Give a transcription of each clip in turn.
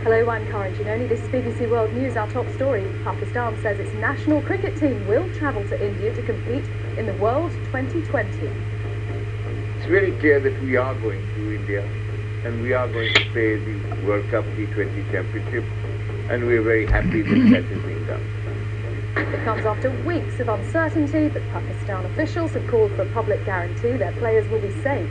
Hello, I'm Cara Giannoni. This is BBC World News. Our top story: Pakistan says its national cricket team will travel to India to compete in the World 2020. It's very clear that we are going to India and we are going to play the World Cup T20 Championship, and we're very happy that that is being done. It comes after weeks of uncertainty, but Pakistan officials have called for a public guarantee their players will be safe.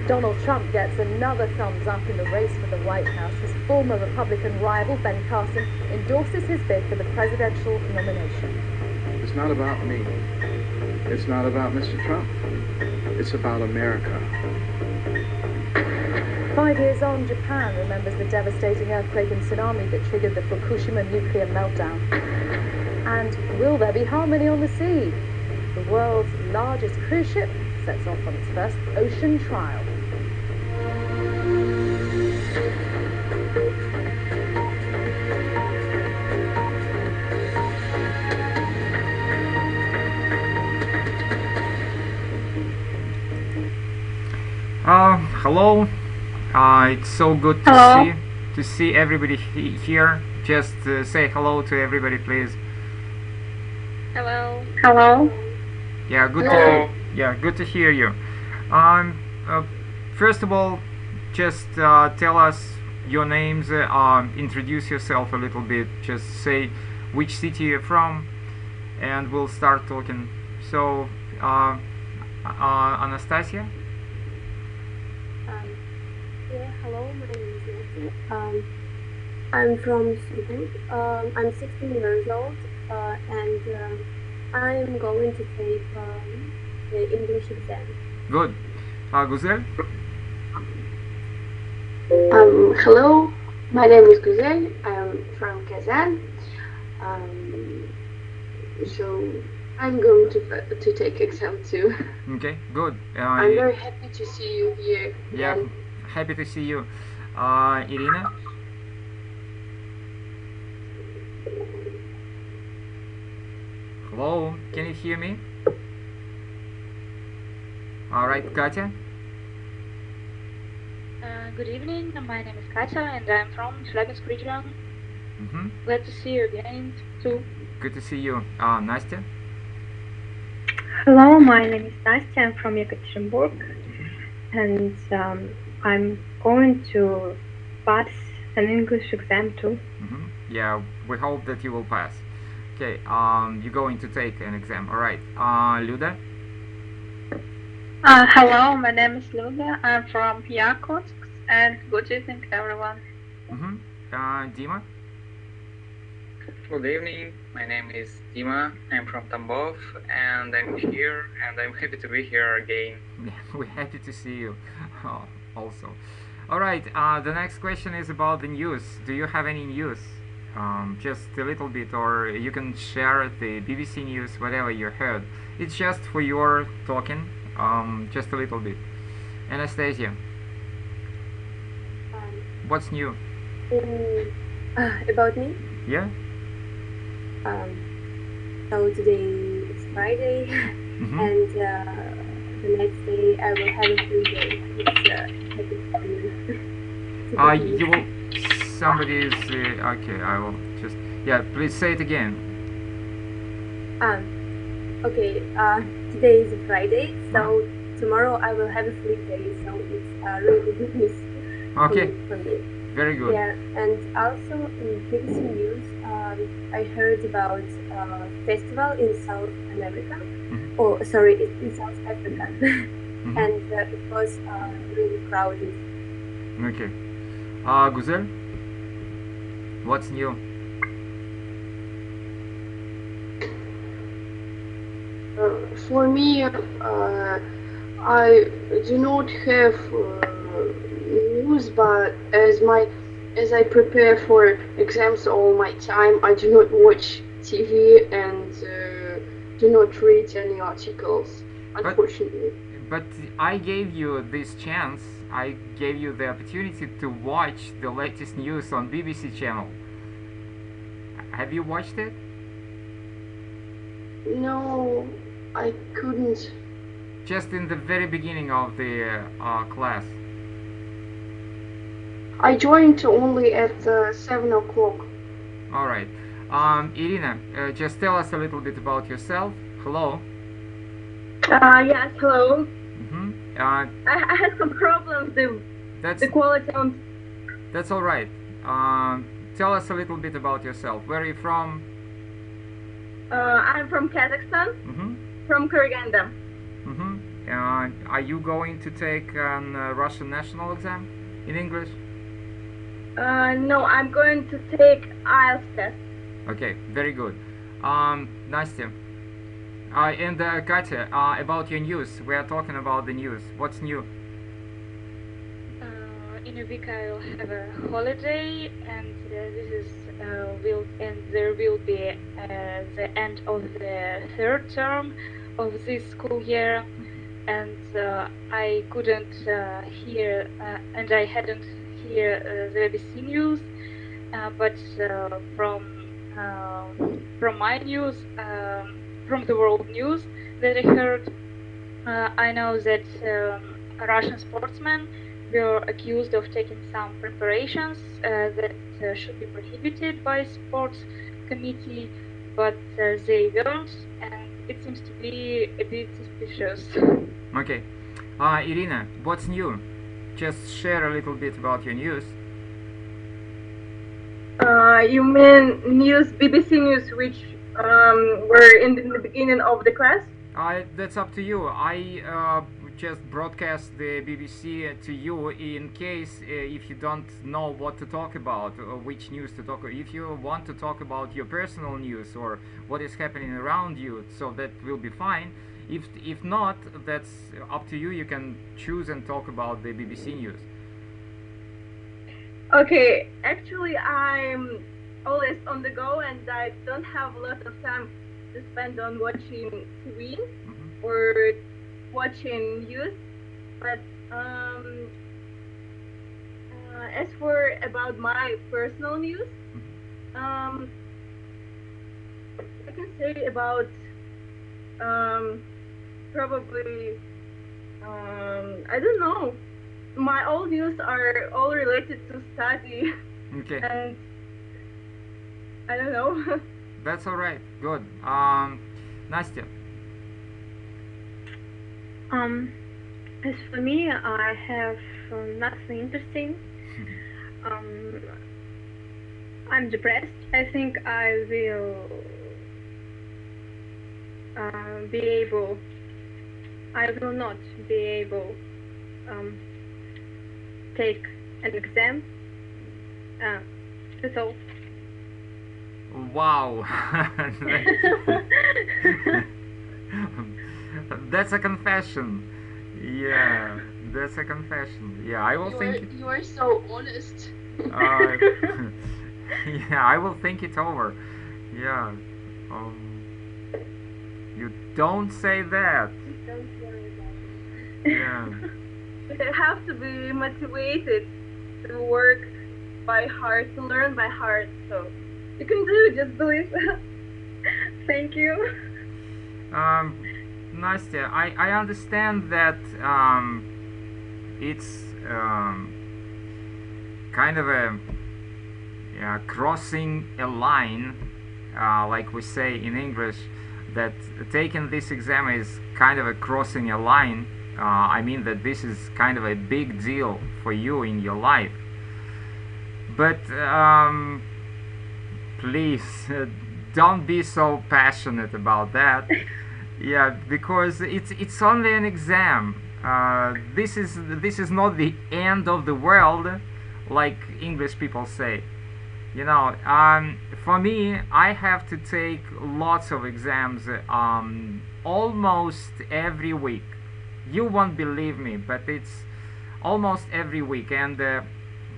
Donald Trump gets another thumbs up in the race for the White House. His former Republican rival, Ben Carson, endorses his bid for the presidential nomination. It's not about me. It's not about Mr. Trump. It's about America. 5 years on, Japan remembers the devastating earthquake and tsunami that triggered the Fukushima nuclear meltdown. And will there be harmony on the sea? The world's largest cruise ship sets off on its first ocean trial. Hello. It's so good to see everybody here. Just say hello to everybody, please. Hello. Hello. Yeah, good to hear you. First of all, just tell us your names. Introduce yourself a little bit. Just say which city you're from, and we'll start talking. So, Anastasia. Yeah, hello, my name is Nancy. I'm from Sweden. I'm 16 years old, and I'm going to take the English exam. Good. Guzel? Hello, my name is Guzel. I'm from Kazan. So I'm going to take exam too. Okay, good. I'm very happy to see you here. Yeah, happy to see you. Irina? Hello, can you hear me? Alright, Katya? Good evening, my name is Katya and I'm from Chelyabinsk region. Glad to see you again too. Good to see you. Nastya? Hello, my name is Nastya. I'm from Yekaterinburg, and I'm going to pass an English exam too. Yeah, we hope that you will pass. Okay, you're going to take an exam. Alright, Luda? Hello, my name is Luda. I'm from Yakutsk, and good evening, everyone. Dima? Good evening, my name is Dima. I'm from Tambov, and I'm here, and I'm happy to be here again. Yeah, we're happy to see you also. Alright, the next question is about the news. Do you have any news? Just a little bit, or you can share the BBC News, whatever you heard. It's just for your talking, just a little bit. Anastasia, what's new? About me? Yeah? So today is Friday, and the next day I will have a free day. It's happy for me. You will... Somebody is... okay, I will just... Yeah, please say it again. Okay, today is a Friday, so tomorrow I will have a free day, so it's really good news for me. Very good. Yeah, and also in BBC News, I heard about a festival in South America, oh sorry, in South Africa, and it was really crowded. Okay. Guzel, what's new? For me, I do not have news, but as I prepare for exams all my time, I do not watch TV and do not read any articles, unfortunately. But I gave you this chance. I gave you the opportunity to watch the latest news on BBC channel. Have you watched it? No, I couldn't. Just in the very beginning of the class. I joined only at 7 o'clock. All right. Irina, just tell us a little bit about yourself. Hello. Yes, hello. I had some problems. The quality on. That's all right. Tell us a little bit about yourself. Where are you from? I'm from Kazakhstan. From Kurganda. Are you going to take a Russian national exam in English? No, I'm going to take IELTS test. Okay, very good. Nastya. And Katya, about your news. We are talking about the news. What's new? In a week I'll have a holiday, and this is there will be the end of the third term of this school year, and I couldn't hear and I hadn't hear the BBC news, but from my news, from the world news that I heard, I know that Russian sportsmen were accused of taking some preparations that should be prohibited by sports committee, but they weren't, and it seems to be a bit suspicious. Okay. Irina, what's new? Just share a little bit about your news. You mean news, BBC news, which were in the beginning of the class? That's up to you. I just broadcast the BBC to you in case if you don't know what to talk about or which news to talk about. If you want to talk about your personal news or what is happening around you, so that will be fine. If not, that's up to you. You can choose and talk about the BBC news. Okay, actually I'm always on the go and I don't have a lot of time to spend on watching TV or watching news, but as for about my personal news, I can say about probably I don't know, my all news are all related to study. Okay. And I don't know. That's all right. Good. Nastya. As for me, I have nothing interesting. I'm depressed. I think I will I will not be able take an exam. That's all. Wow. That's a confession. Yeah, that's a confession. Yeah, I will think. You are so honest. Yeah, I will think it over. Yeah. You don't say that. Don't worry about it. Yeah. You have to be motivated to work by heart, to learn by heart. So you can do it, just believe. Thank you. Nastya, I understand that it's kind of a crossing a line, like we say in English, that taking this exam is kind of a crossing a line. I mean that this is kind of a big deal for you in your life. But please don't be so passionate about that. Yeah, because it's only an exam. This is not the end of the world, like English people say. You know, for me, I have to take lots of exams almost every week. You won't believe me, but it's almost every week. And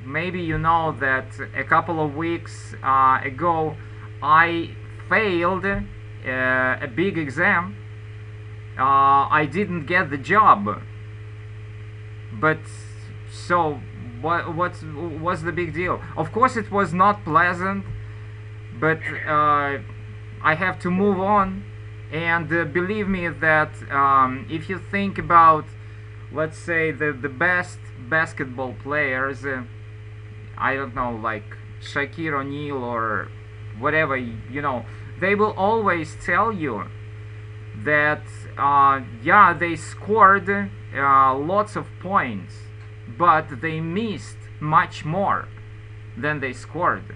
maybe you know that a couple of weeks ago, I failed a big exam. I didn't get the job. But so what was the big deal? Of course it was not pleasant, but I have to move on. And believe me that if you think about, let's say, the best basketball players, I don't know, like Shaquille O'Neal or whatever, you know, they will always tell you that yeah, they scored lots of points, but they missed much more than they scored.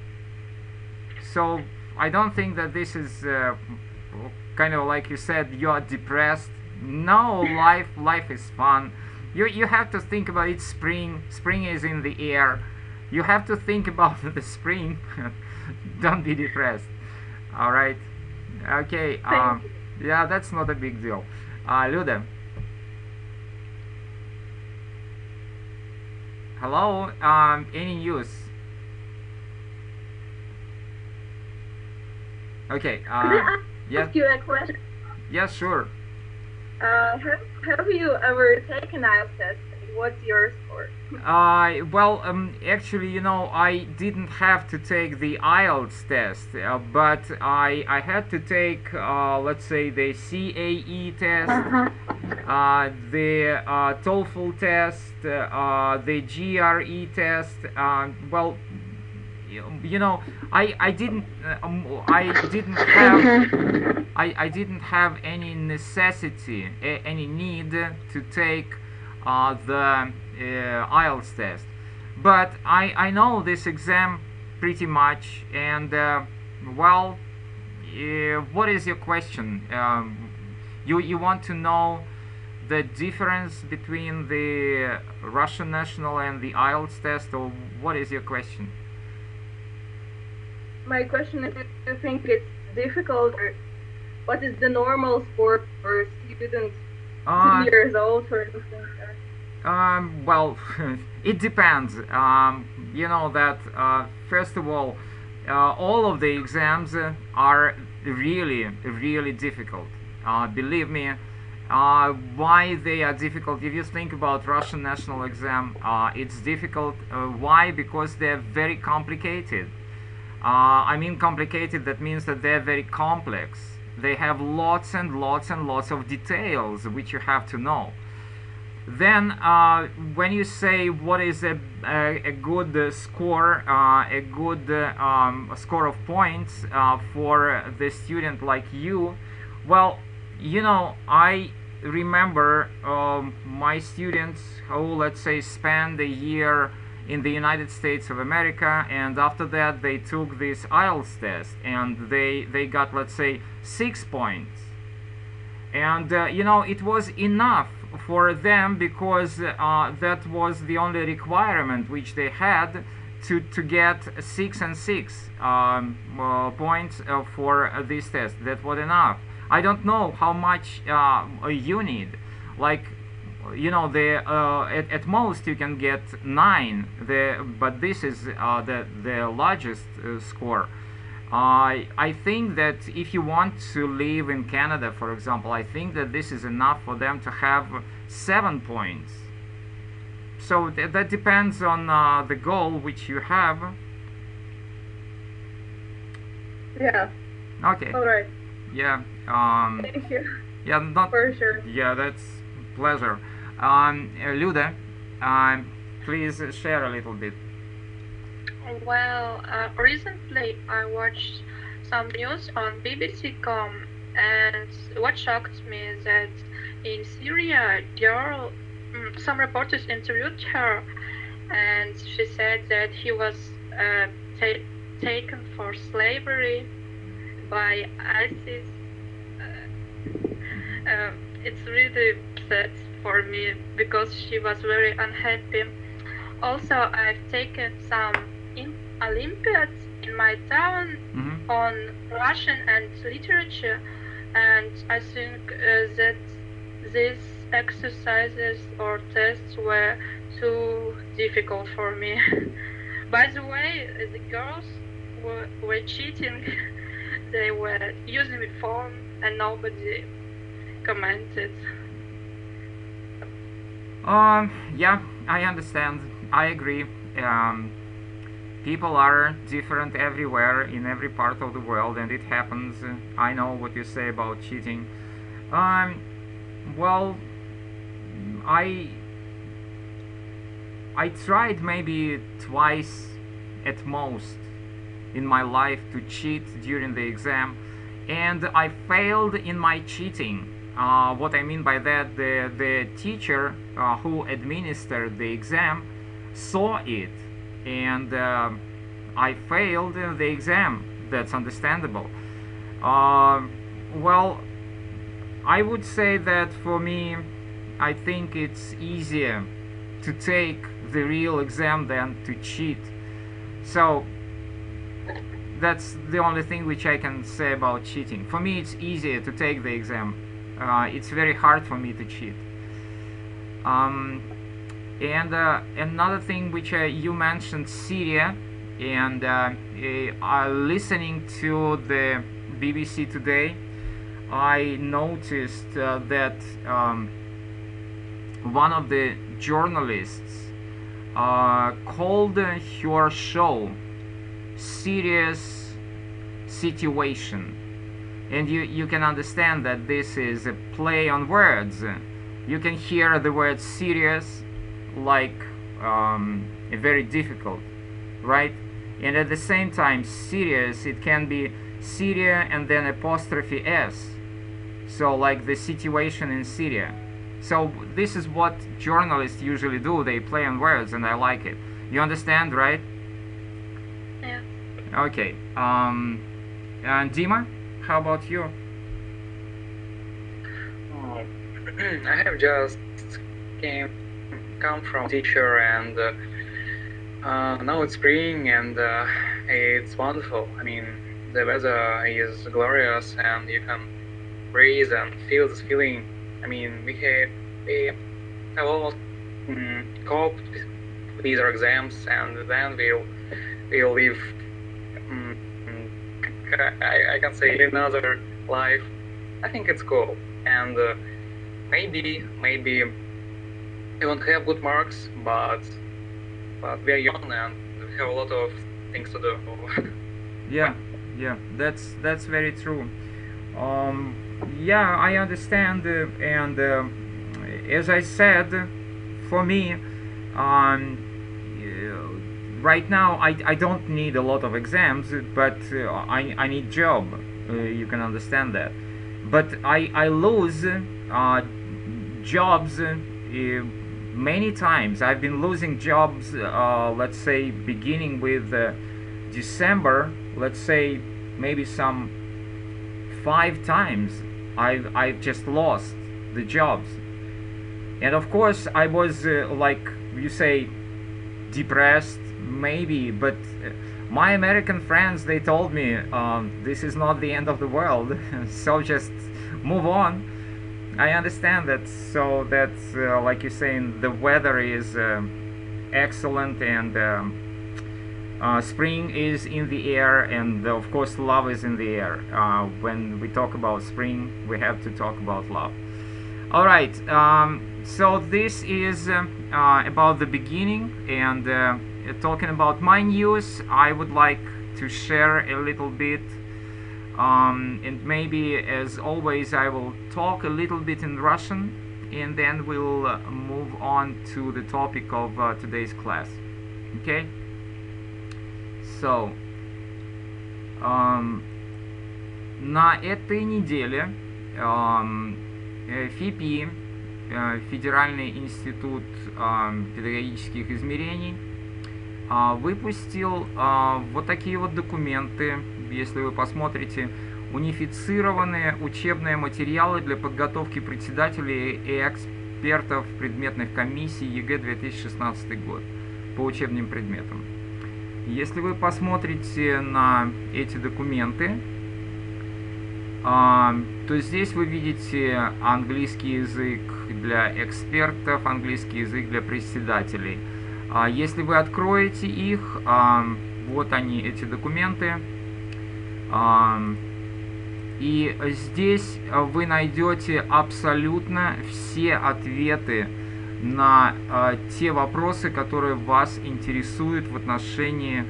So I don't think that this is kind of like you said, you are depressed. No, life is fun. You have to think about it. Spring is in the air. You have to think about the spring. Don't be depressed. All right. Okay. Yeah, that's not a big deal. Luda. Hello. Any news? Okay. Could I ask you a question? Yeah, sure. Have you ever taken IELTS test? What's your score? Well, actually, you know, I didn't have to take the IELTS test, but I had to take, let's say, the CAE test, the TOEFL test, the GRE test. Well, you know, I didn't have any necessity, any need to take the IELTS test, but I know this exam pretty much. And well, what is your question? You want to know the difference between the Russian national and the IELTS test, or what is your question? My question is, do you think it's difficult, or what is the normal score for students 2 years old, for instance? Well, it depends. You know that, first of all of the exams are really difficult. Believe me. Why they are difficult? If you think about Russian national exam, it's difficult. Why? Because they're very complicated. I mean complicated, that means that they're very complex. They have lots and lots of details which you have to know. Then when you say what is a good score, a good score of points for the student like you, well, you know, I remember my students who, let's say, spend a year in the United States of America, and after that they took this IELTS test, and they got, let's say, 6 points. And you know, it was enough for them, because that was the only requirement which they had to get 6 and 6 points for this test. That was enough. I don't know how much you need. Like, you know, at most you can get 9. But this is the largest score. I think that if you want to live in Canada, for example, I think that this is enough for them to have 7 points. So that depends on the goal which you have. Yeah. Okay. All right. Yeah. Thank you. Yeah, not for sure. Yeah, that's pleasure. Luda, please share a little bit. Well, recently I watched some news on BBC.com, and what shocked me is that in Syria, some reporters interviewed her, and she said that he was taken for slavery by ISIS. It's really sad for me, because she was very unhappy. Also, I've taken some Olympiads in my town on Russian and literature, and I think that these exercises or tests were too difficult for me. By the way, the girls were cheating. They were using the phone and nobody commented. Yeah, I understand. I agree. People are different everywhere, in every part of the world, and it happens. I know what you say about cheating. Well, I tried maybe twice at most in my life to cheat during the exam, and I failed in my cheating. What I mean by that, the teacher who administered the exam saw it, and I failed the exam. That's understandable. Well, I would say that for me, I think it's easier to take the real exam than to cheat. So that's the only thing which I can say about cheating. For me, it's easier to take the exam. It's very hard for me to cheat. And another thing which you mentioned, Syria, and listening to the BBC today, I noticed that one of the journalists called her show "Serious Situation," and you can understand that this is a play on words. You can hear the word serious like very difficult, right? And at the same time, serious, it can be Syria and then apostrophe S, so like the situation in Syria. So this is what journalists usually do. They play on words, and I like it. You understand, right? Yeah. Okay. And Dima, how about you? I have just come from teacher, and now it's spring, and it's wonderful. I mean, the weather is glorious, and you can breathe and feel this feeling. I mean, we have almost coped with these exams, and then we'll live. I can say another life. I think it's cool, and maybe we won't have good marks, but we are young and we have a lot of things to do. Yeah, that's very true. Yeah, I understand, and as I said, for me, right now I don't need a lot of exams, but I need job. You can understand that. But I lose jobs many times. I've been losing jobs, let's say beginning with December, let's say maybe some 5 times I've just lost the jobs. And of course I was like you say, depressed maybe, but my American friends, they told me this is not the end of the world, so just move on. I understand that. So that's like you're saying, the weather is excellent, and spring is in the air, and of course love is in the air. When we talk about spring, we have to talk about love. All right, so this is about the beginning, and talking about my news, I would like to share a little bit, and maybe as always I will talk a little bit in Russian, and then we'll move on to the topic of today's class. Okay? So, на этой неделе ФИПИ, Федеральный институт педагогических измерений, выпустил вот такие вот документы. Если вы посмотрите, унифицированные учебные материалы для подготовки председателей и экспертов предметных комиссий ЕГЭ 2016 год по учебным предметам. Если вы посмотрите на эти документы, то здесь вы видите английский язык для экспертов, английский язык для председателей. Если вы откроете их, вот они, эти документы, и здесь вы найдете абсолютно все ответы на те вопросы, которые вас интересуют в отношении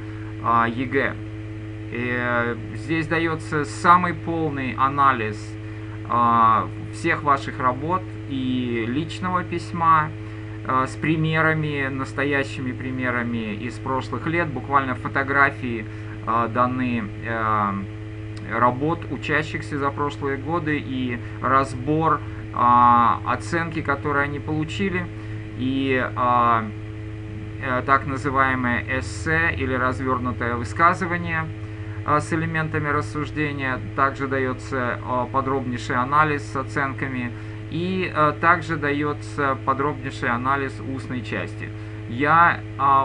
ЕГЭ. Здесь дается самый полный анализ всех ваших работ и личного письма, с примерами, настоящими примерами из прошлых лет, буквально фотографии даны работ учащихся за прошлые годы и разбор оценки, которые они получили, и так называемое эссе или развернутое высказывание с элементами рассуждения. Также дается подробнейший анализ с оценками и также дается подробнейший анализ устной части. Я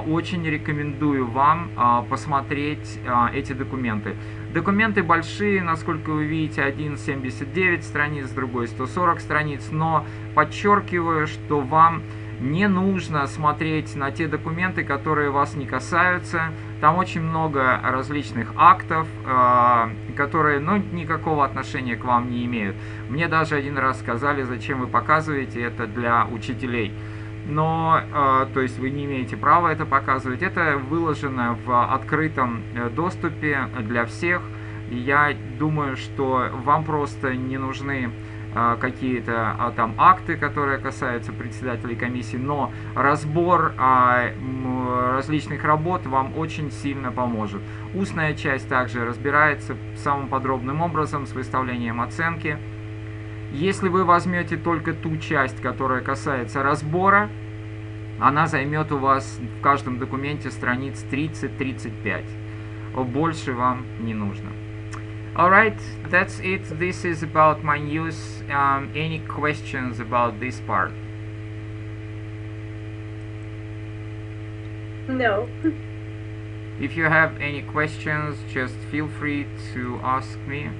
очень рекомендую вам посмотреть эти документы. Документы большие, насколько вы видите, один 79 страниц, другой 140 страниц, но подчеркиваю, что вам не нужно смотреть на те документы, которые вас не касаются. Там очень много различных актов, которые никакого отношения к вам не имеют. Мне даже один раз сказали, зачем вы показываете это для учителей. Но, то есть вы не имеете права это показывать. Это выложено в открытом доступе для всех. И я думаю, что вам просто не нужны какие-то там акты, которые касаются председателей комиссии, но разбор различных работ вам очень сильно поможет. Устная часть также разбирается самым подробным образом с выставлением оценки. Если вы возьмете только ту часть, которая касается разбора, она займет у вас в каждом документе страниц 30-35. Больше вам не нужно. Alright, that's it. This is about my news. Any questions about this part? No. If you have any questions, just feel free to ask me.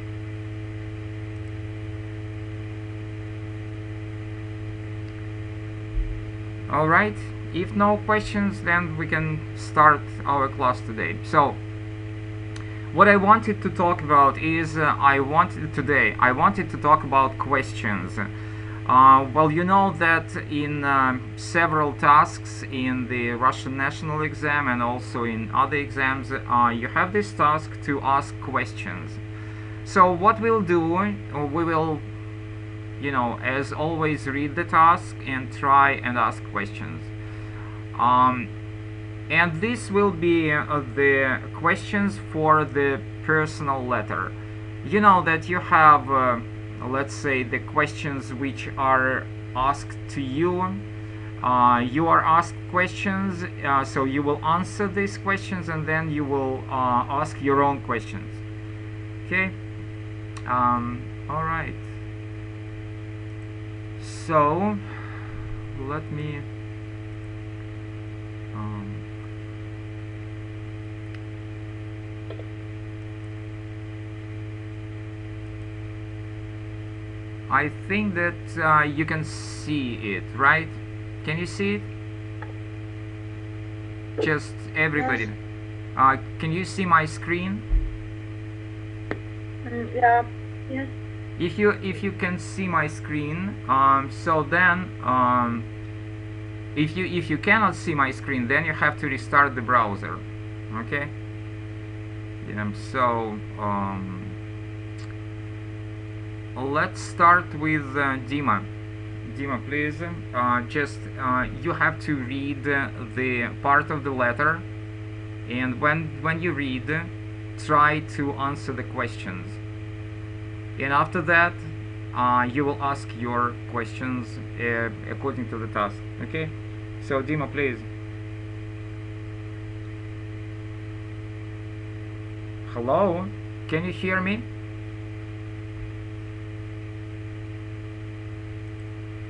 Alright, if no questions, then we can start our class today. So, what I wanted to talk about is, I wanted to talk about questions. Well, you know that in several tasks in the Russian national exam and also in other exams, you have this task to ask questions. So what we'll do, we will, as always, read the task and try and ask questions. And this will be the questions for the personal letter. You know that you have, let's say, the questions which are asked to you. You are asked questions, so you will answer these questions and then you will ask your own questions. Okay? Alright. So, let me... I think that you can see it, right? Can you see it? Just everybody. Yes. Can you see my screen? Yeah. Yes. If you can see my screen, so then if you cannot see my screen, then you have to restart the browser. Okay. Yeah. So let's start with Dima. Dima, please. Just you have to read the part of the letter, and when you read, try to answer the questions. And after that, you will ask your questions according to the task. Okay? So Dima, please. Hello? Can you hear me?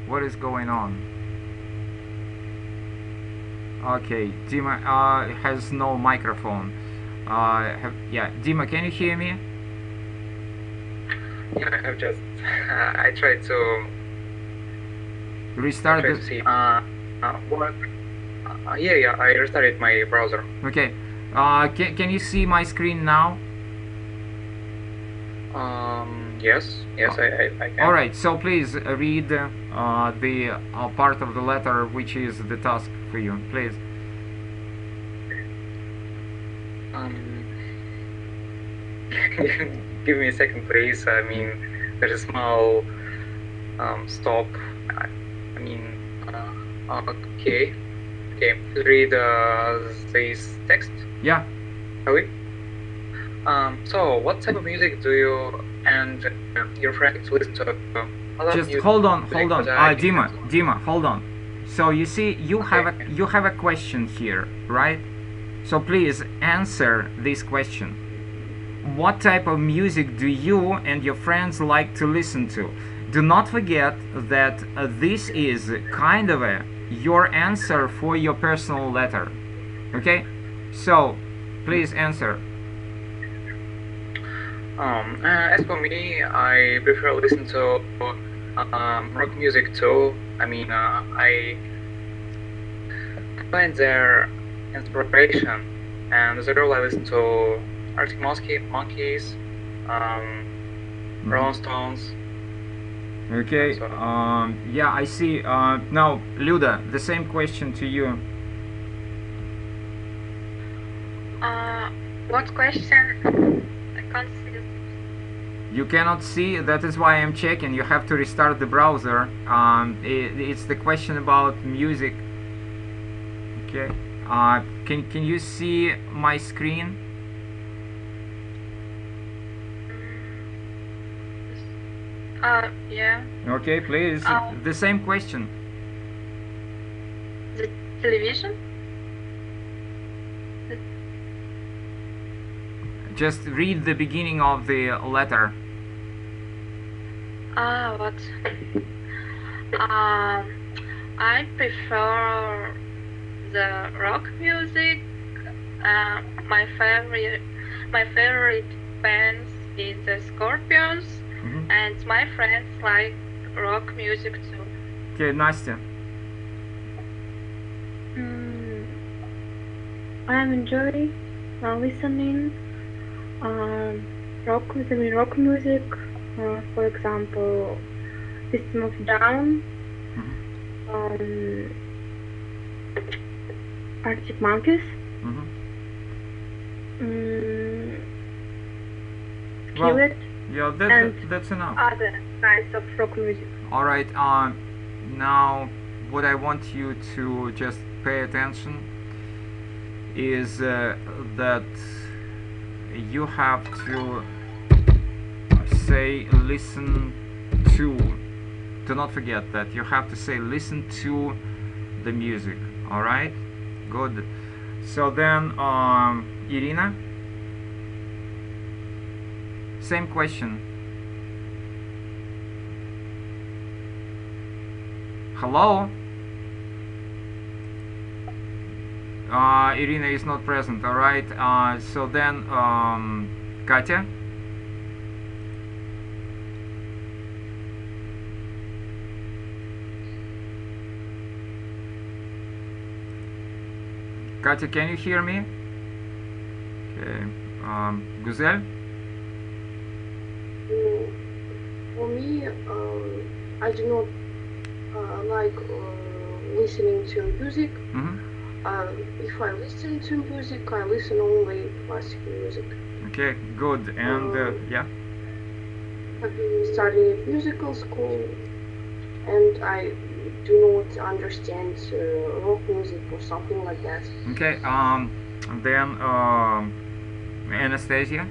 What is going on? Okay, Dima has no microphone. Yeah, Dima, can you hear me? Yeah, I have just I tried to restart the... see what yeah, I restarted my browser. Okay. Can you see my screen now? Yes, I can. Alright, so please read the part of the letter which is the task for you, please. Give me a second, please. I mean, there's a small stop. I mean, Okay. Okay. Read this text. Yeah. Okay. So, what type of music do you and your friends listen to? Just hold on. Dima, hold on. So you see, you have a question here, right? So please answer this question. What type of music do you and your friends like to listen to? Do not forget that this is kind of your answer for your personal letter. Okay? So, please answer. As for me, I prefer listen to rock music too. I mean, I find their inspiration, and as a girl, I listen to Arctic Monkeys, Rolling Stones. Okay. Yeah, I see. Now, Luda, the same question to you. What question? I can't see. You cannot see. That is why I'm checking. You have to restart the browser. It's the question about music. Okay. Can you see my screen? Yeah. Okay, please. The same question. The television? Just read the beginning of the letter. What? I prefer the rock music. My favorite bands is the Scorpions, and my friends like rock music too. Okay, Nastya. I'm enjoying listening rock music. For example, System of Down, Arctic Monkeys. Well, Skillet, yeah, that's enough. Other kinds of rock music. All right. Now, what I want you to just pay attention is that you have to say listen to. Do not forget that you have to say listen to the music. All right. Good. So then, Irina. Same question. Hello? Irina is not present, alright? So then, Katya? Katya, can you hear me? Okay. Guzel? For me, I do not like listening to music. If I listen to music, I listen only classical music. Okay, good. And yeah? I've been studying at musical school, and I do not understand rock music or something like that. Okay, then Anastasia?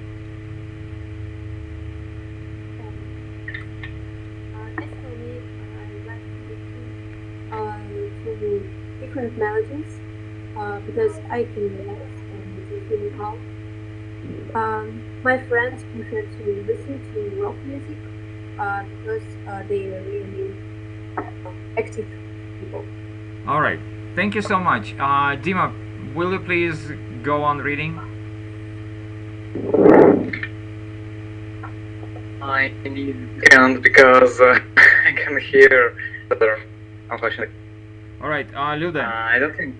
As for me, I like to listen to different melodies because I can relax and feel calm. My friends prefer to listen to rock music because they are really active people. All right. Thank you so much. Dima, will you please go on reading? I can't because I can hear better, unfortunately. All right, Luda. I don't think.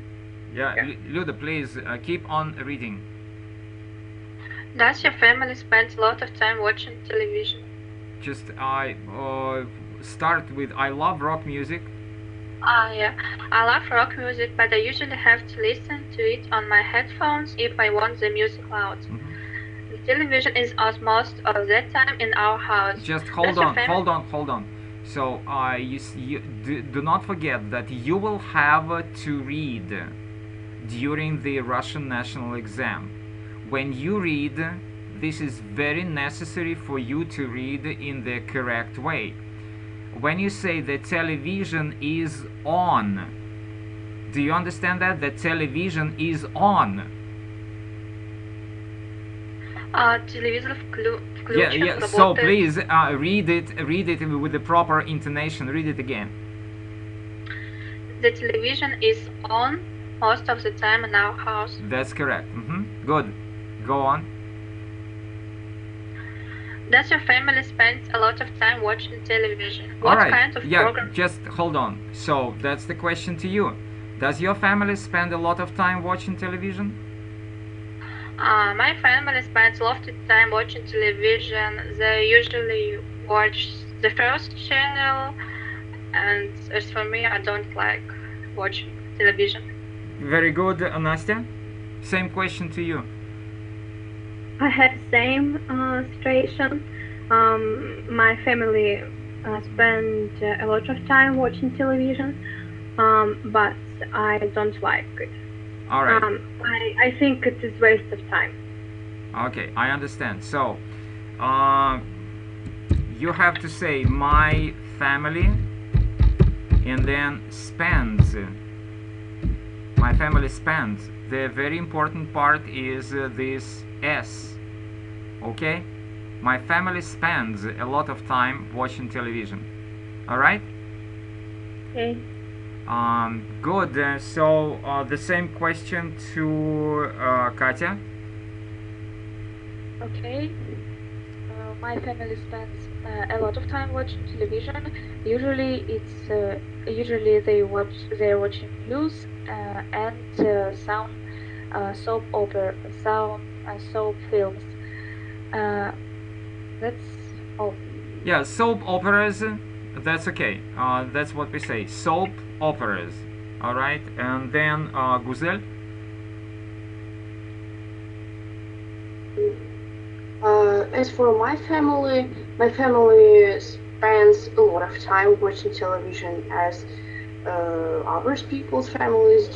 Yeah. Luda, please keep on reading. Does your family spend a lot of time watching television? Just start with I love rock music. Yeah, I love rock music, but I usually have to listen to it on my headphones if I want the music loud. The television is out most of the time in our house. Just hold on. So do not forget that you will have to read during the Russian national exam. When you read, this is very necessary for you to read in the correct way. When you say the television is on, do you understand that? The television is on. Телевизор включен, Yeah. So please read it with the proper intonation. Read it again. The television is on most of the time in our house. That's correct. Good. Go on. Does your family spend a lot of time watching television? What All right. kind of program? Just hold on. So that's the question to you. Does your family spend a lot of time watching television? My family spends a lot of time watching television. They usually watch the first channel, and as for me, I don't like watching television. Very good, Nastya. Same question to you. I had same situation. My family spend a lot of time watching television, but I don't like it. All right. I think it is waste of time. Okay, I understand. So, you have to say my family, and then spends. My family spends. The very important part is this S. Okay? My family spends a lot of time watching television. All right? Okay. Good. So the same question to Katya. Okay. My family spends a lot of time watching television. Usually they're watching news and some soap opera, some soap films. That's all. Yeah, soap operas. That's okay. That's what we say. Soap operas. All right. And then Guzel. As for my family spends a lot of time watching television, as other people's families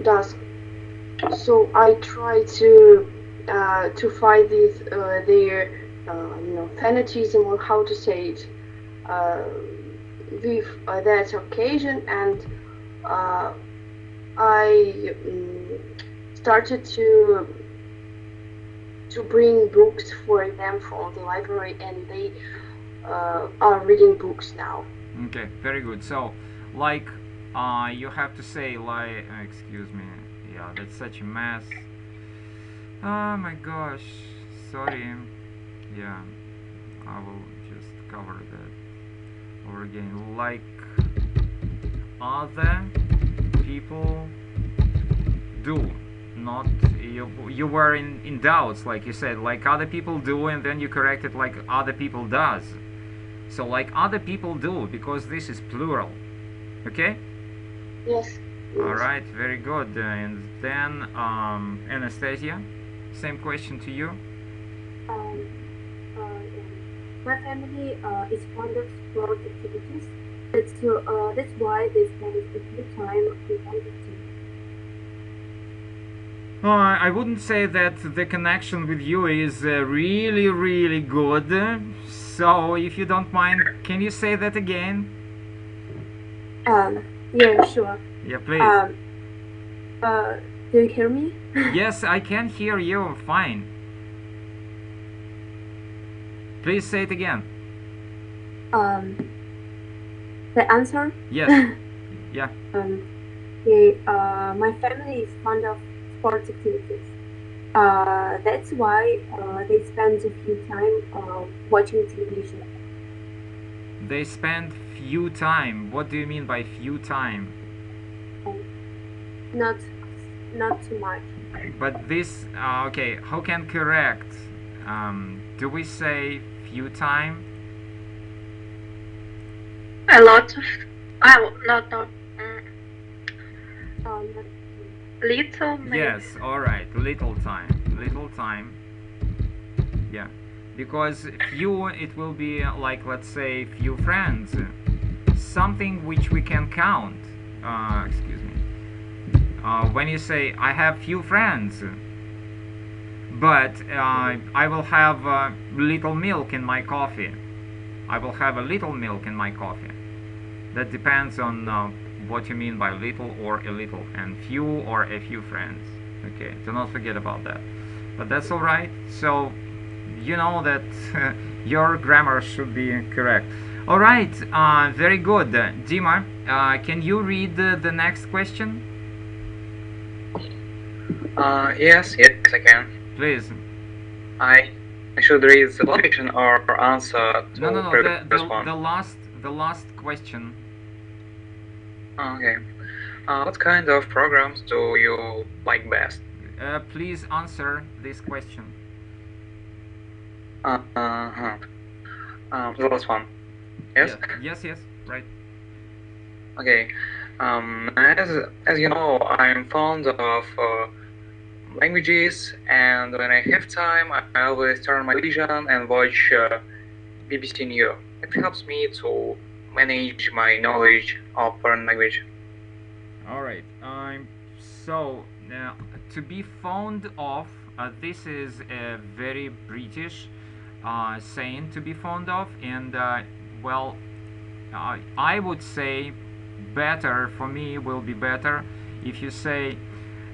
does. So I try to fight their fanatism, or how to say it, with that occasion, and I started to bring books for them from the library, and they are reading books now. Okay, very good. So, like, you have to say, like, excuse me. Yeah, that's such a mess. Oh my gosh, sorry. Yeah, I will just cover that over again. Like other people do, not you were in doubts, like you said, like other people do, and then you correct it like other people does. So like other people do, because this is plural. Okay? Yes. All right, very good. And then Anastasia, same question to you. My family is fond of sport activities. That's why they spend a few time with other team. I wouldn't say that the connection with you is really, really good. So, if you don't mind, can you say that again? Yeah, sure. Yeah, please. Do you hear me? Yes, I can hear you fine. Please say it again. The answer? Yes. Yeah. My family is fond of sports activities. That's why they spend a few time watching television. They spend few time. What do you mean by few time? Not too much. But this, okay, how can correct? Do we say few time? A lot of, not. Little maybe. Yes, alright, little time. Yeah. because few, it will be like, let's say, few friends, something which we can count. Excuse me. When you say I have few friends, but I will have little milk in my coffee. I will have a little milk in my coffee. That depends on what you mean by little or a little, and few or a few friends. Okay, do not forget about that. But that's all right. So you know that your grammar should be correct. All right, very good. Dima, can you read the next question? Yes, I can. Please. I should read the question or answer to No, previous one. the last question. Okay. What kind of programs do you like best? Please answer this question. The last one. Yes? Yes, right. Okay. As you know, I'm fond of languages, and when I have time, I always turn my television and watch BBC News. It helps me to manage my knowledge of foreign language. All right. So to be fond of, this is a very British saying, to be fond of, and well, I would say better for me will be better if you say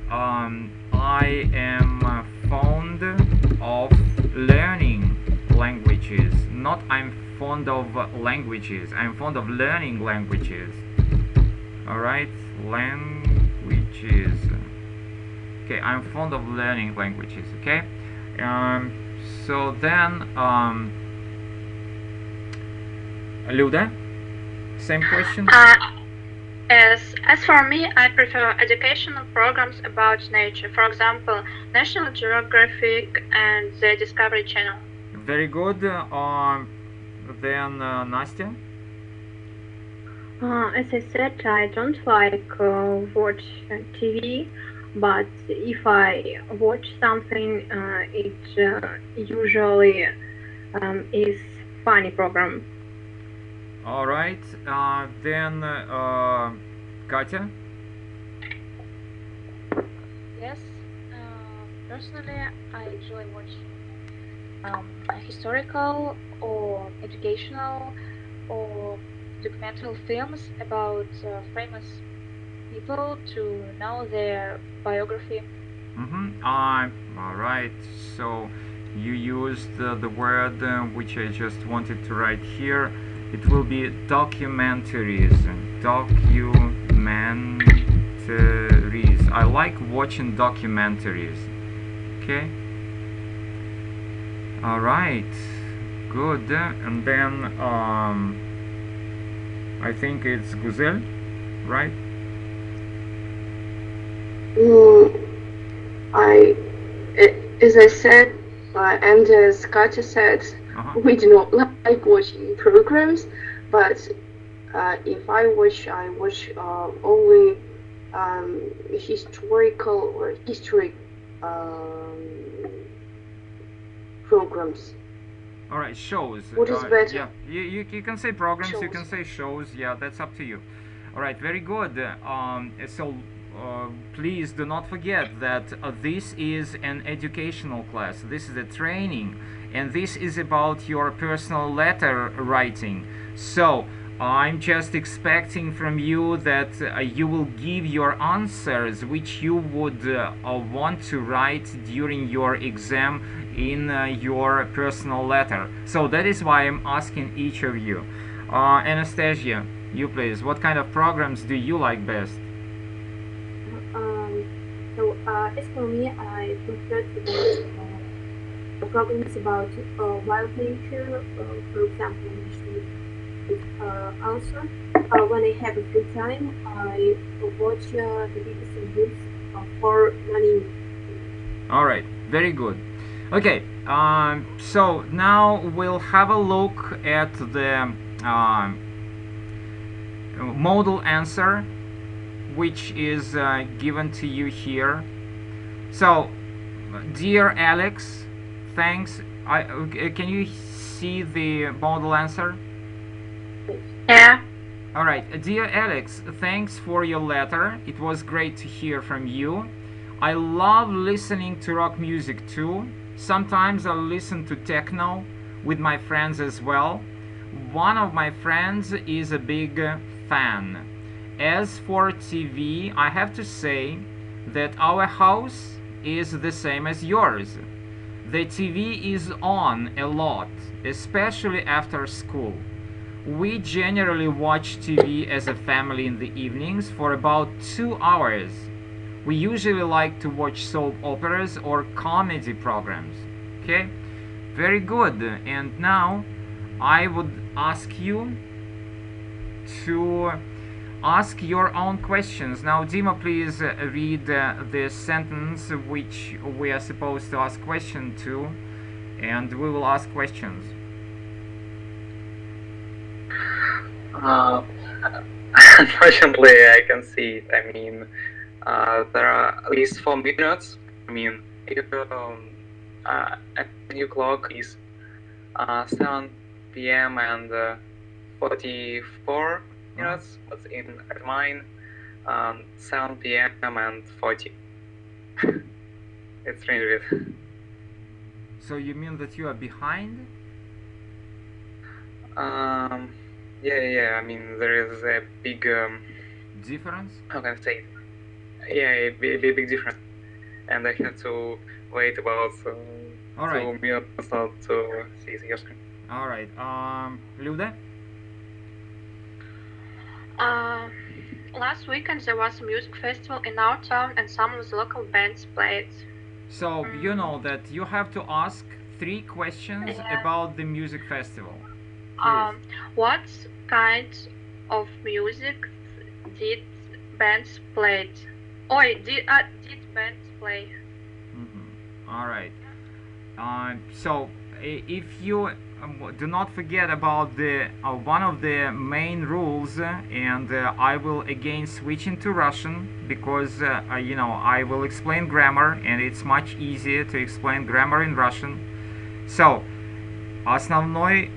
I am fond of learning languages. Not I'm fond of languages. I'm fond of learning languages. All right, languages. Okay, I'm fond of learning languages. Okay, so then Luda, same question. Yes, as for me, I prefer educational programs about nature. For example, National Geographic and the Discovery Channel. Very good. Then Nastya. As I said, I don't like watch TV, but if I watch something, it usually is funny program. All right. Then Katya. Yes. Personally, I enjoy watching historical or educational or documentary films about famous people to know their biography. All right. So you used the word which I just wanted to write here. It will be documentaries. Documentaries. I like watching documentaries. Okay. All right. Good. And then I think it's Guzel, right? As I said, and as Katya said, we do not like watching programs, but if I watch only historical or history programs. All right, shows. What is better? Yeah, you can say programs, shows. You can say shows. Yeah, that's up to you. All right, very good. So please do not forget that this is an educational class. This is a training, and this is about your personal letter writing. So I'm just expecting from you that you will give your answers which you would want to write during your exam in your personal letter. So that is why I'm asking each of you. Anastasia, you please, what kind of programs do you like best? As for me, I prefer to watch programs about wild nature, for example, also when I have a free time, I watch the BBC News for learning. All right, very good. Okay, so now we'll have a look at the modal answer, which is given to you here. So, dear Alex, thanks Can you see the model answer? Yeah. All right, dear Alex, thanks for your letter. It was great to hear from you. I love listening to rock music too. Sometimes I listen to techno with my friends as well. One of my friends is a big fan. As for TV, I have to say that our house is the same as yours. The TV is on a lot, especially after school. We generally watch TV as a family in the evenings for about 2 hours. We usually like to watch soap operas or comedy programs. Okay, very good. And now I would ask you to ask your own questions. Now, Dima, please read the sentence which we are supposed to ask question to, and we will ask questions. Unfortunately, I can see it. I mean, there are at least 4 minutes. I mean, if a new clock is 7 p.m. and 44 minutes, but at mine 7 p.m. and 40. It's really weird. So you mean that you are behind? Yeah. I mean, there is a big difference. How can I say it? Yeah, a big difference, and I have to wait about 2 minutes now to see your screen. All right. Luda? Last weekend there was a music festival in our town and some of the local bands played. So you know that you have to ask 3 questions about the music festival. What kind of music did bands play? Did bands play? All right. So if you do not forget about the one of the main rules, and I will again switch into Russian because you know, I will explain grammar, and it's much easier to explain grammar in Russian. So, основное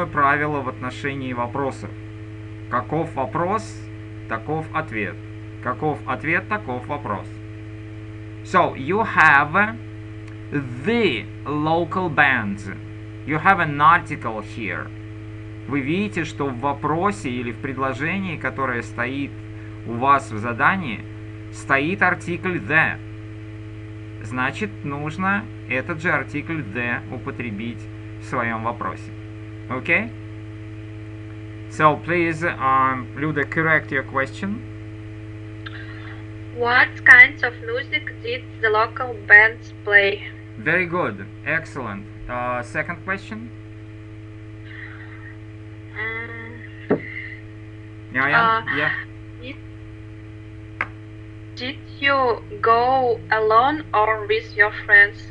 правило в отношении вопросов: каков вопрос, таков ответ. Каков ответ, таков вопрос. So you have the local bands. You have an article here. Вы видите, что в вопросе или в предложении, которое стоит у вас в задании, стоит артикль the. Значит, нужно этот же артикль the употребить в своем вопросе. Okay? So please, Luda, correct your question. What kinds of music did the local bands play? Very good. Excellent. Second question. Yeah. Did you go alone or with your friends?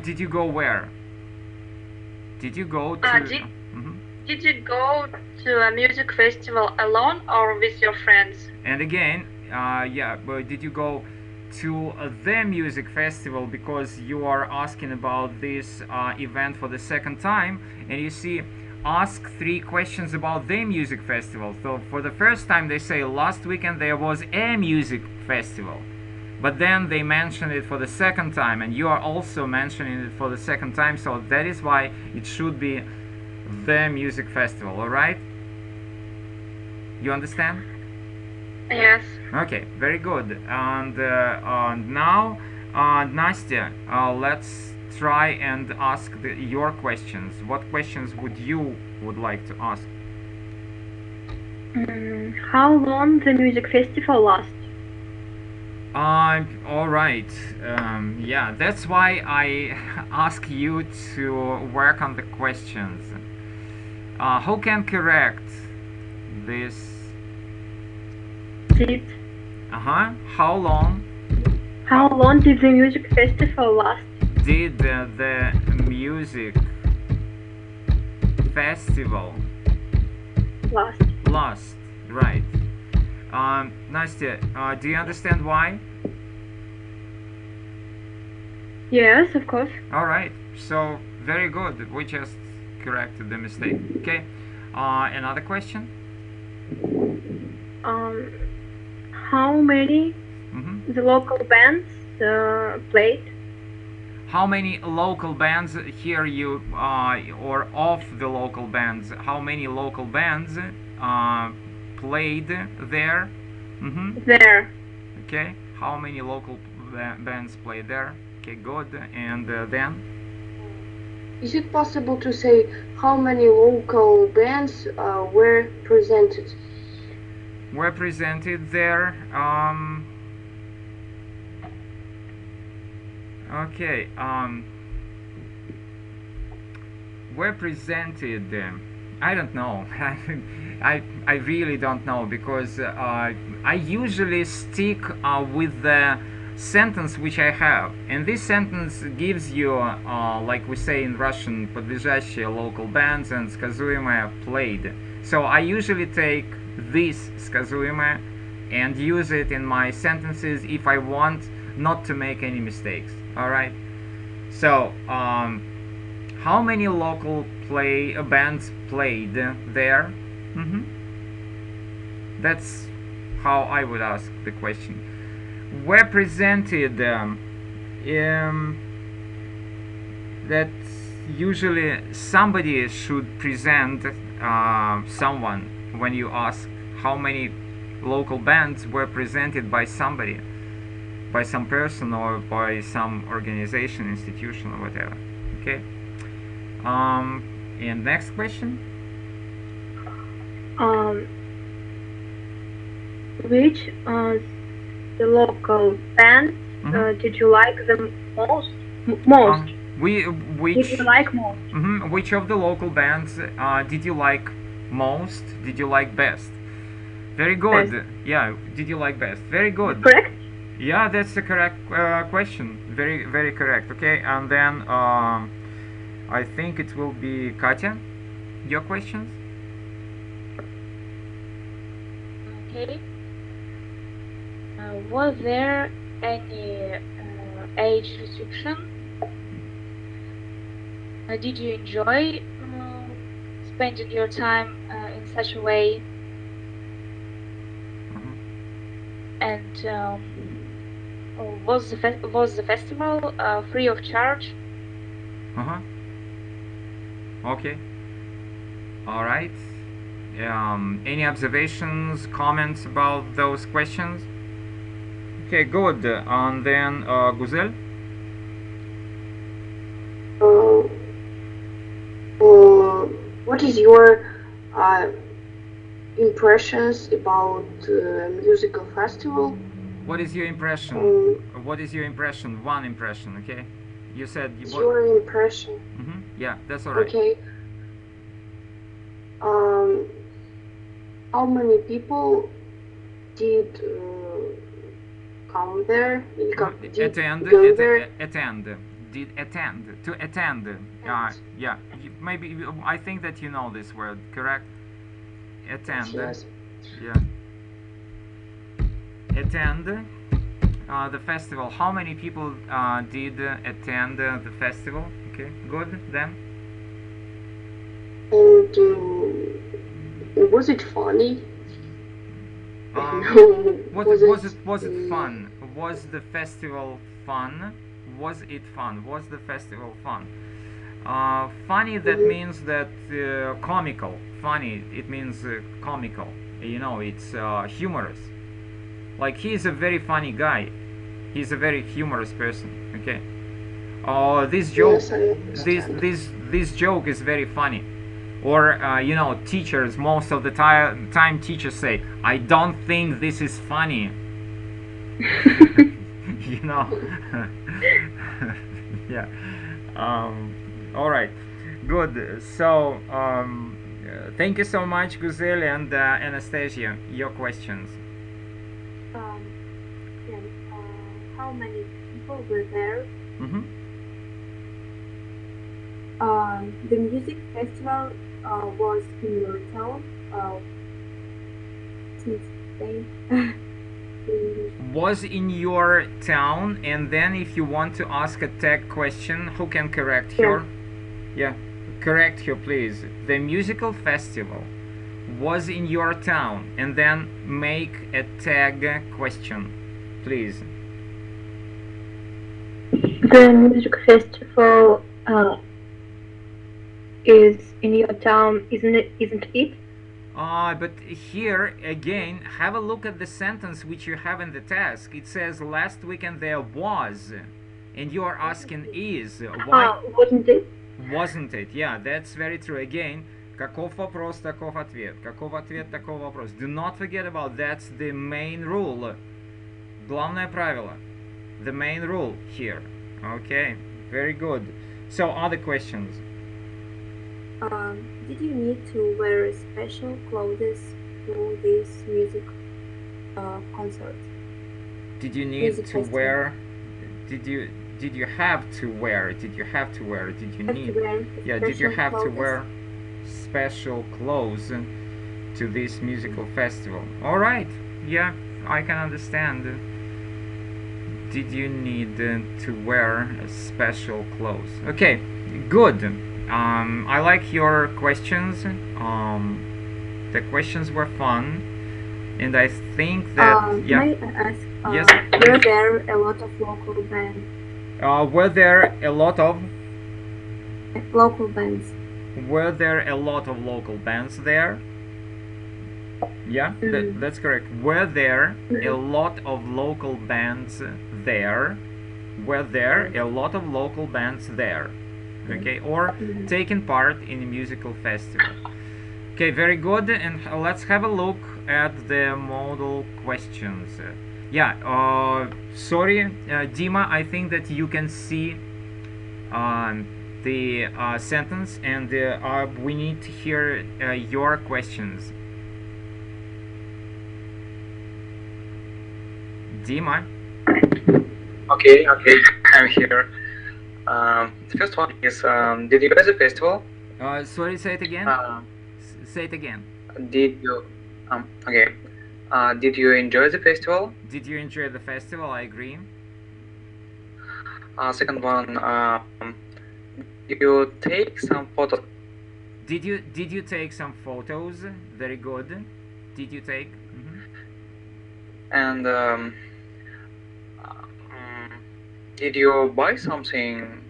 Did you go where? Did you go to... Did you go to a music festival alone or with your friends? And again, but did you go to the music festival, because you are asking about this event for the second time, and you see, ask 3 questions about the music festival. So for the first time they say last weekend there was a music festival, but then they mention it for the second time, and you are also mentioning it for the second time, so that is why it should be the music festival. All right, you understand? Yes. Okay, very good. And now, Nastya, let's try and ask your questions. What questions would like to ask? How long the music festival lasts? All right. Yeah, that's why I ask you to work on the questions. Who can correct this? How long? How long did the music festival last? Did the music festival last? Right. Nastya, do you understand why? Yes, of course. All right. So very good. We just corrected the mistake. Okay. Another question. How many the local bands played? How many local bands here you or of the local bands? How many local bands played there? There. Okay. How many local bands played there? Okay, good. And then? Is it possible to say how many local bands were presented? Were presented there. Okay. Were presented. I don't know. I really don't know, because I usually stick with the sentence which I have, and this sentence gives you, like we say in Russian, подлежащие local bands and сказуемое played. So I usually take this сказуемое and use it in my sentences if I want not to make any mistakes. All right. So how many local bands played there? That's how I would ask the question. Were presented. That usually somebody should present someone when you ask how many local bands were presented by somebody, by some person or by some organization, institution, or whatever. Okay. And next question. Which the local bands did you like the most? Which did you like most? Which of the local bands did you like most? Did you like best? Very good. Best. Yeah. Did you like best? Very good. Correct. Yeah, that's the correct question. Very, very correct. Okay, and then I think it will be Katya. Your questions? Okay. Was there any age restriction? Did you enjoy spending your time in such a way? And was the festival free of charge? Okay. All right. Any observations, comments about those questions? Okay, good. And then Guzel. What is your impressions about musical festival? What is your impression? What is your impression? One impression, okay? You said your impression. Yeah, that's all right. Okay. How many people did come there? Attend. Yeah. Maybe I think that you know this word, correct? Attend. Yes. Yeah. Attend the festival. How many people did attend the festival? Okay, good. Then. And was it funny? Was it fun? Was the festival fun? Was it fun? Was the festival fun? Funny, that means that comical. Funny, it means comical. You know, it's humorous. Like, he is a very funny guy. He's a very humorous person. Okay. This joke. Yes, this joke is very funny. Or you know, teachers, most of the time teachers say, I don't think this is funny. You know. Yeah. All right. Good. So thank you so much, Guzel and Anastasia. Your questions. How many people were there? The music festival was in your town since they English. Was in your town, and then if you want to ask a tag question, who can correct here? Yeah, correct here, please. The musical festival was in your town, and then make a tag question, please. The music festival is in your town, isn't it? But here again, have a look at the sentence which you have in the task. It says last weekend there was, and you are asking is. Why? Wasn't it? Wasn't it? Yeah, that's very true. Again, каков вопрос, таков ответ. Каков ответ, таков вопрос. Do not forget about that's the main rule. Главное правило. The main rule here. Okay, very good. So, other questions? Did you need to wear special clothes to this music concert? Did you need to wear? Did you have to wear? Did you have to wear? Did you need? Yeah. Did you have to wear special clothes to this musical festival? All right. Yeah, I can understand. Did you need to wear special clothes? Okay, good. I like your questions. The questions were fun, and I think that yeah. May I ask? Yes. Were there a lot of local bands? Were there a lot of local bands? Were there a lot of local bands there? Yeah, that's correct. Were there a lot of local bands there? Were there a lot of local bands there? Okay, or taking part in a musical festival. Okay, very good. And let's have a look at the modal questions. Yeah, sorry, Dima, I think that you can see the sentence, and we need to hear your questions. Dima? Okay, I'm here. The first one is, did you enjoy the festival? Sorry, say it again. Say it again. Did you? Okay. Did you enjoy the festival? Did you enjoy the festival? I agree. Second one. Did you take some photos? Did you take some photos? Very good. Did you take? And did you buy something,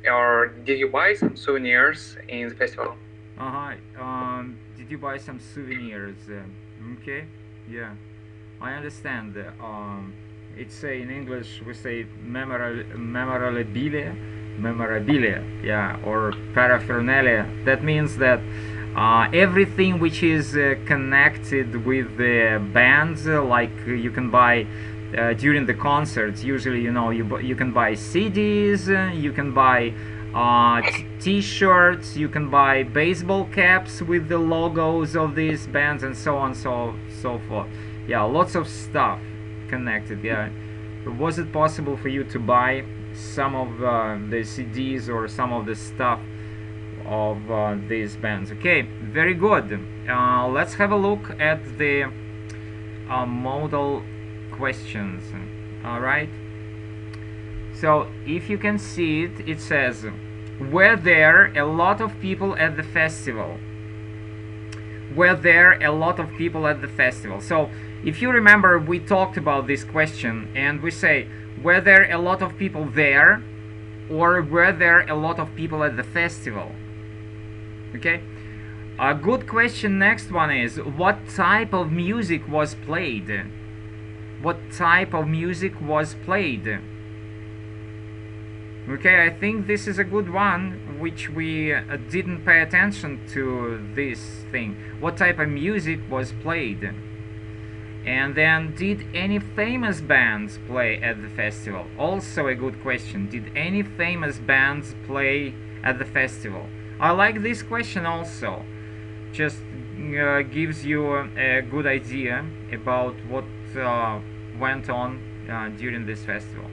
or did you buy some souvenirs in the festival? Did you buy some souvenirs? Okay, yeah, I understand. It's in English we say memorabilia, yeah, or paraphernalia. That means that everything which is connected with the bands, like you can buy during the concerts. Usually, you know, you can buy CDs, you can buy t-shirts, you can buy baseball caps with the logos of these bands, and so on, so forth. Yeah, lots of stuff connected. Yeah, was it possible for you to buy some of the CDs or some of the stuff of these bands? Okay, very good. Let's have a look at the modal questions. All right, so if you can see it, it says, were there a lot of people at the festival? Were there a lot of people at the festival? So if you remember, we talked about this question, and we say, were there a lot of people there, or were there a lot of people at the festival? Okay, a good question. Next one is, what type of music was played? What type of music was played? Okay, I think this is a good one, which we didn't pay attention to this thing. What type of music was played? And then, did any famous bands play at the festival? Also a good question. Did any famous bands play at the festival? I like this question also. Just gives you a good idea about what went on during this festival.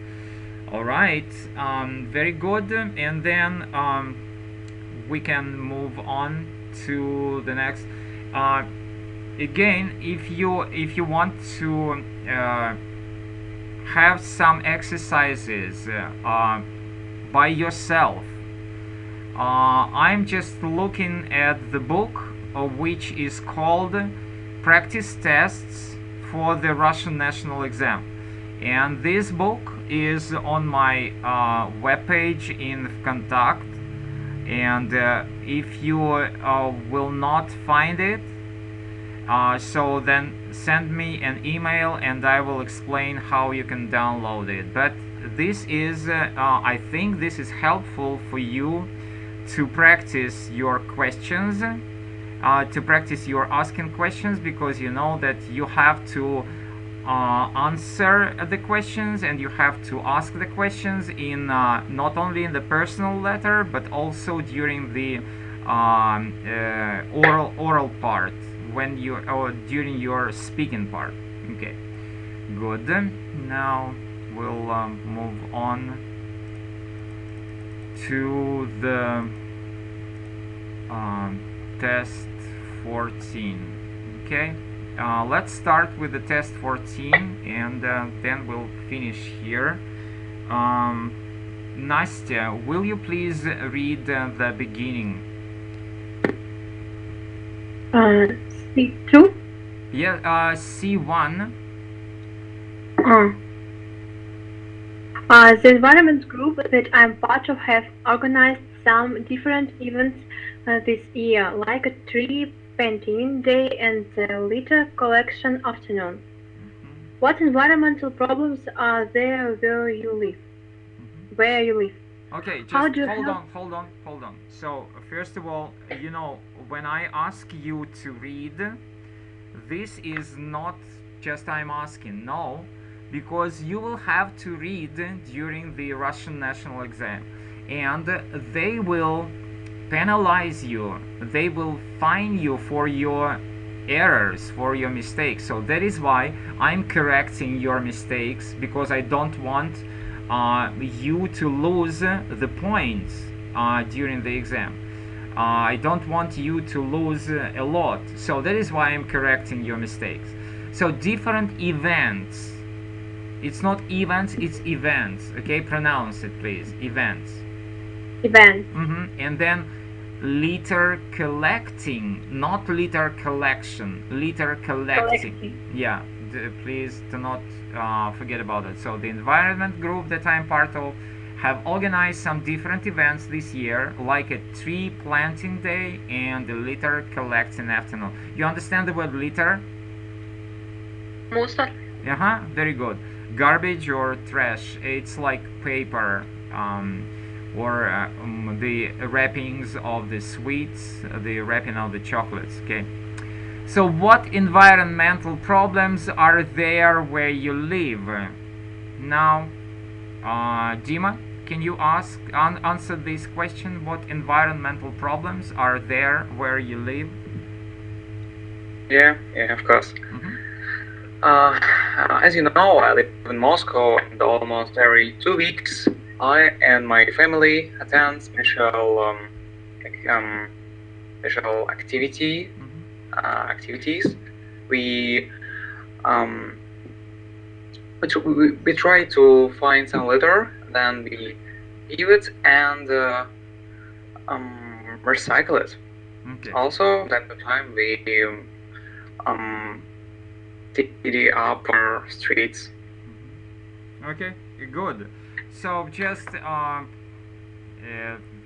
Alright, very good. And then we can move on to the next. again, if you want to have some exercises by yourself, I'm just looking at the book which is called Practice Tests for the Russian National Exam, and this book is on my webpage in Contact, and if you will not find it, so then send me an email and I will explain how you can download it. But this is I think this is helpful for you to practice your questions, to practice your asking questions, because you know that you have to answer the questions and you have to ask the questions in not only in the personal letter but also during the oral part, when you during your speaking part. Okay, good. Now we'll move on to the test 14. Okay, let's start with the test 14 and then we'll finish here. Nastya, will you please read the beginning? C2? Yeah, C1. The environment group that I'm part of have organized some different events this year, like a tree painting day and the litter collection afternoon. What environmental problems are there where you live? Where you live? Okay, just hold on. So first of all, you know, when I ask you to read, this is not just I'm asking, no, because you will have to read during the Russian national exam, and they will penalize you, they will fine you for your errors, for your mistakes. So that is why I'm correcting your mistakes, because I don't want you to lose the points during the exam. I don't want you to lose a lot, so that is why I'm correcting your mistakes. So different events, it's not events, it's events. Okay, pronounce it please. Events. Events. And then litter collecting, not litter collection, litter collecting. Yeah, please do not forget about it. So the environment group that I'm part of have organized some different events this year, like a tree planting day and the litter collecting afternoon. You understand the word litter? Мусор. Very good. Garbage or trash, it's like paper, or the wrappings of the sweets, the wrapping of the chocolates. Okay, so what environmental problems are there where you live? Now, Dima, can you answer this question? What environmental problems are there where you live? Yeah, of course. As you know, I live in Moscow, and almost every 2 weeks I and my family attend special activities. We try to find some litter, then we leave it and recycle it. Okay. Also, at the time we tidy up our streets. Okay, good. So just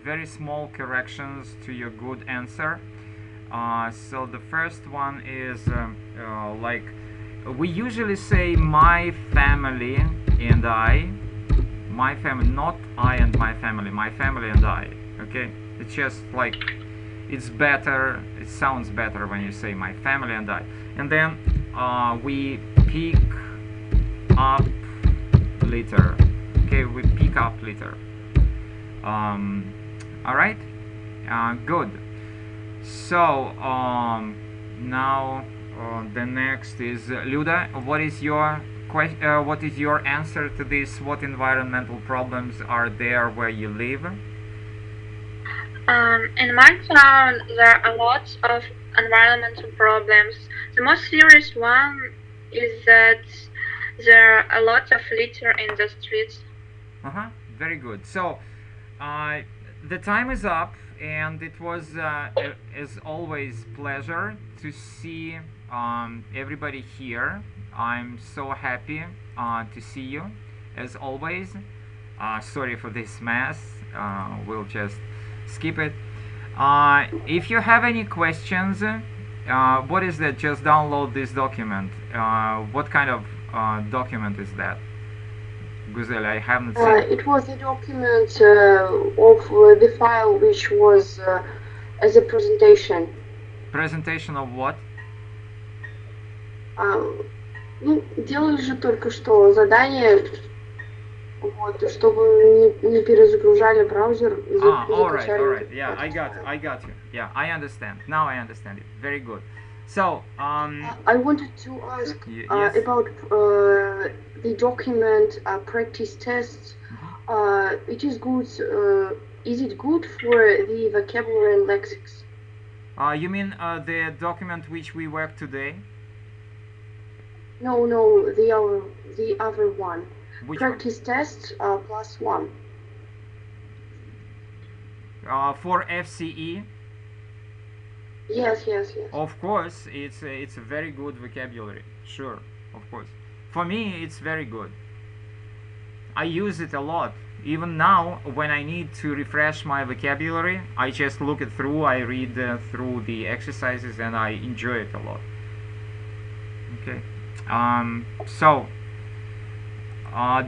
very small corrections to your good answer. So the first one is like we usually say my family and I. My family, not I and my family. My family and I. Okay, it's just like it's better. It sounds better when you say my family and I. And then we pick up litter. Okay, we pick up litter. All right, good. So now the next is Luda. What is your answer to this? What environmental problems are there where you live? In my town, there are a lot of environmental problems. The most serious one is that there are a lot of litter in the streets. Very good. So, the time is up, and it was, as always, pleasure to see everybody here. I'm so happy to see you, as always. Sorry for this mess. We'll just skip it. If you have any questions, what is that? Just download this document. What kind of document is that? Guzel, I haven't seen. It was a document of the file which was as a presentation. Presentation of what? Ну, делали же только что задание, вот, чтобы не перезагружали браузер. All right. Yeah, I got you. Yeah, I understand. Now I understand it. Very good. So, I wanted to ask yes? about the document practice tests. It is good. Is it good for the vocabulary and lexics? You mean the document which we worked today? No, the other one. Which practice tests +1. For FCE? Yes. Of course, it's a very good vocabulary. Sure, of course. For me, it's very good. I use it a lot. Even now, when I need to refresh my vocabulary, I just look it through, I read through the exercises, and I enjoy it a lot. Okay. So,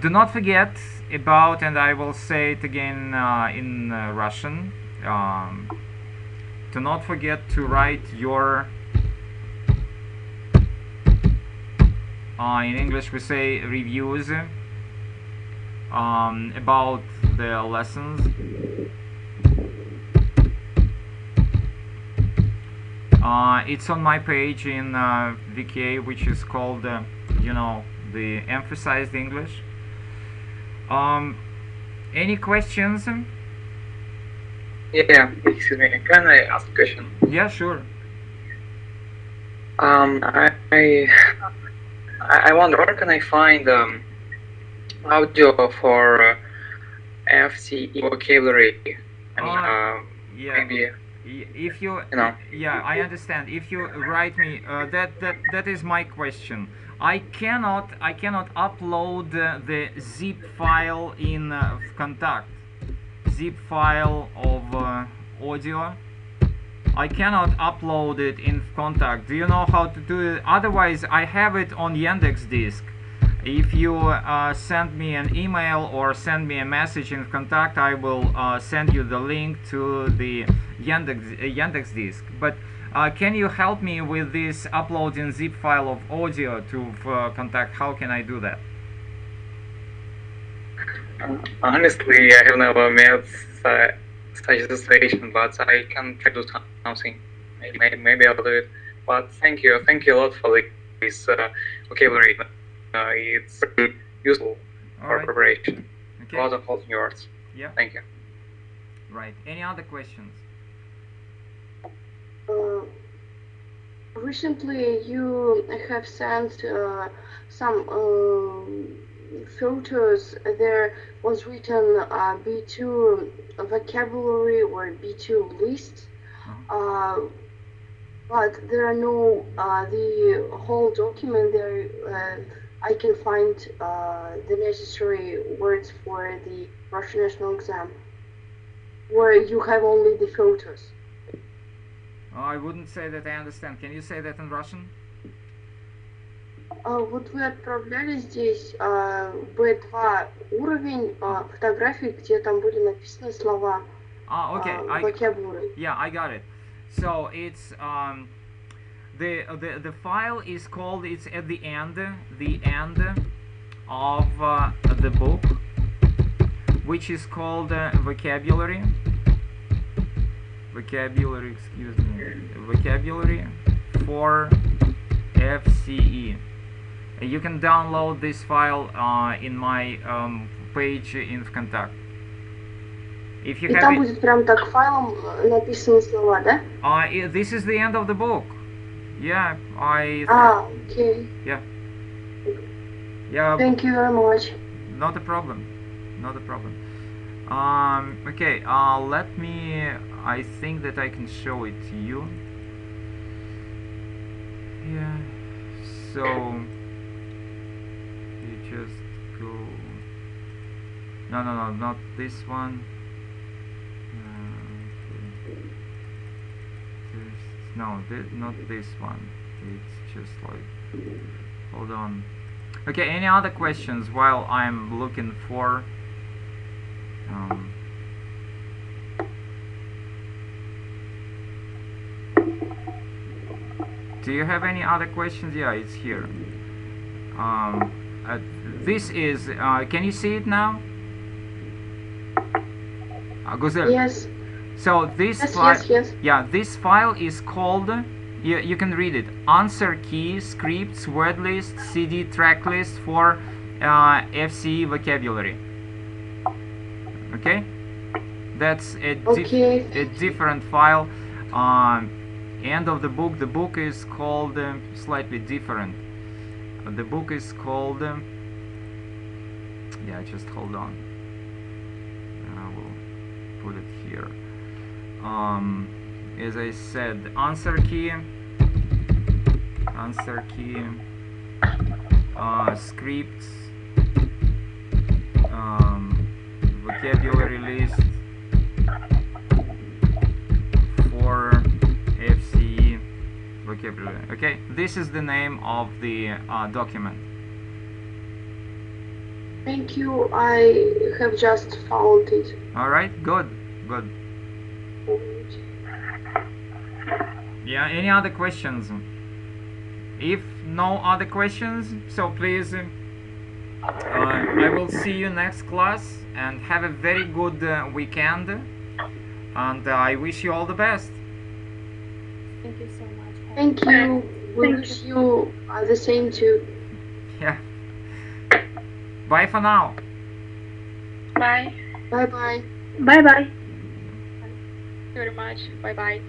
do not forget about, and I will say it again in Russian, do not forget to write your, in English we say reviews, about the lessons. It's on my page in VK, which is called, the emphasized English. Any questions? Yeah, excuse me. Can I ask a question? Yeah, sure. I wonder, where can I find audio for FCE vocabulary? Yeah. Maybe. If you yeah, I understand. If you write me, that is my question. I cannot upload the zip file in Contact. Zip file of audio. I cannot upload it in Contact. Do you know how to do it? Otherwise, I have it on Yandex Disk. If you send me an email or send me a message in Contact, I will send you the link to the Yandex Disk. But can you help me with this uploading zip file of audio to Contact? How can I do that? Honestly, I have never met such a situation, but I can try to do something. Maybe I'll do it. But thank you a lot for this vocabulary. It's useful for preparation. Okay. A lot of helpful words. Yeah. Thank you. Right. Any other questions? Recently, you have sent some photos. There was written B2 vocabulary or B2 list, but there are no the whole document there. I can find the necessary words for the Russian national exam, where you have only the photos. I wouldn't say that I understand. Can you say that in Russian? Вот вы отправляли здесь B2 уровень фотографий, где там были написаны слова vocabulary. Yeah, I got it. So it's the file is called, it's at the end of the book, which is called vocabulary, excuse me, vocabulary for FCE. You can download this file in my page in Contact. If you И have там it, будет прям так файлом написаны слова, да? this is the end of the book. Yeah, Okay. Yeah. Yeah. Thank you very much. Not a problem. Not a problem. Okay. Let me. I think that I can show it to you. Yeah. So you just go. No, not this one. Not this one. It's just like, hold on. Okay, any other questions while I'm looking for do you have any other questions? Yeah, it's here. This is can you see it now? Guzel? Yes. So this file, yes. yeah, this file is called, you can read it, answer key, scripts, word list, CD track list for FCE vocabulary. Okay? That's a different file. End of the book is called slightly different. The book is called, yeah, just hold on. I will put it here. As I said, answer key, scripts, vocabulary list for FCE vocabulary. Okay, this is the name of the document. Thank you. I have just found it. All right, good. Yeah, any other questions? If no other questions, so please, I will see you next class, and have a very good weekend, and I wish you all the best. Thank you so much. Thank you. We wish you the same too. Yeah. Bye for now. Bye. Bye-bye. Bye-bye. Thank you very much. Bye-bye.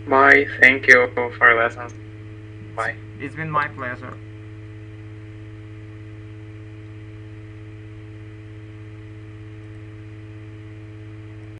Bye. Thank you for lessons. Bye. It's been my pleasure.